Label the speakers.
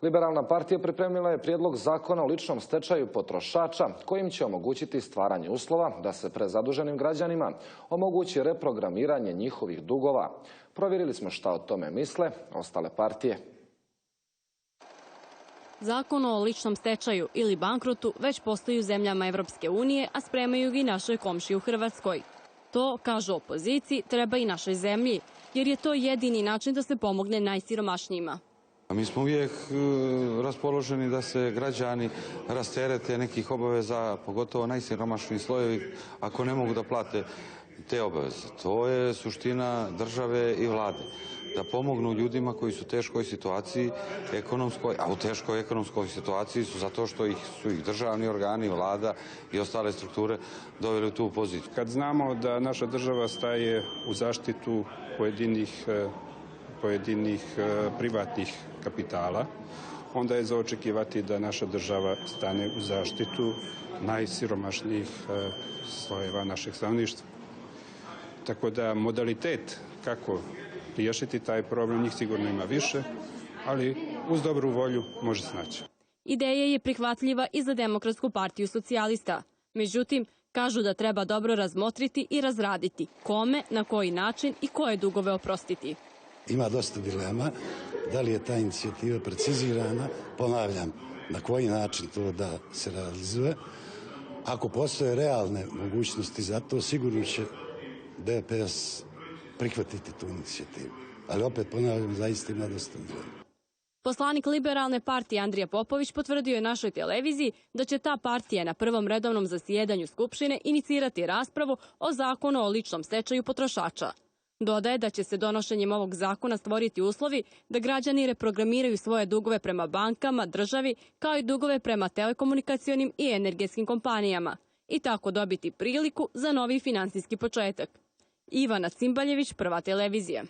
Speaker 1: Liberalna partija pripremila je prijedlog zakona o ličnom stečaju potrošača kojim će omogućiti stvaranje uslova da se prezaduženim građanima omogući reprogramiranje njihovih dugova. Provjerili smo šta o tome misle ostale partije.
Speaker 2: Zakon o ličnom stečaju ili bankrotu već postoji u zemljama Evropske unije, a spremaju ga i našoj komšiji u Hrvatskoj. To, kažu opoziciji, treba i našoj zemlji, jer je to jedini način da se pomogne najsiromašnijima.
Speaker 3: Mi smo uvijek raspoloženi da se građani rasterete nekih obaveza, pogotovo najsiromašniji slojevi, ako ne mogu da plate te obaveze. To je suština države i vlade. Da pomognu ljudima koji su u teškoj situaciji ekonomskoj, a u teškoj ekonomskoj situaciji su zato što su ih državni organi, vlada i ostale strukture doveli u tu poziciju.
Speaker 4: Kad znamo da naša država staje u zaštitu pojedinih privatnih kapitala, onda je za očekivati da naša država stane u zaštitu najsiromašnijih slojeva našeg stanovništva. Tako da modalitet kako riješiti taj problem, njih sigurno ima više, ali uz dobru volju može se naći.
Speaker 2: Ideja je prihvatljiva i za Demokratsku partiju socijalista. Međutim, kažu da treba dobro razmotriti i razraditi kome, na koji način i koje dugove oprostiti.
Speaker 5: Ima dosta dilema, da li je ta inicijativa precizirana, ponavljam, na koji način to da se realizuje. Ako postoje realne mogućnosti za to, sigurno će DPS prihvatiti tu inicijativu. Ali opet ponavljam, zaista ima dosta dilema.
Speaker 2: Poslanik Liberalne partije Andrija Popović potvrdio je našoj televiziji da će ta partija na prvom redovnom zasjedanju Skupštine inicirati raspravu o zakonu o ličnom stečaju potrošača. Dodaje da će se donošenjem ovog zakona stvoriti uslovi da građani reprogramiraju svoje dugove prema bankama, državi, kao i dugove prema telekomunikacionim i energetskim kompanijama i tako dobiti priliku za novi finansijski početak. Ivana Cimbaljević, Prva televizija.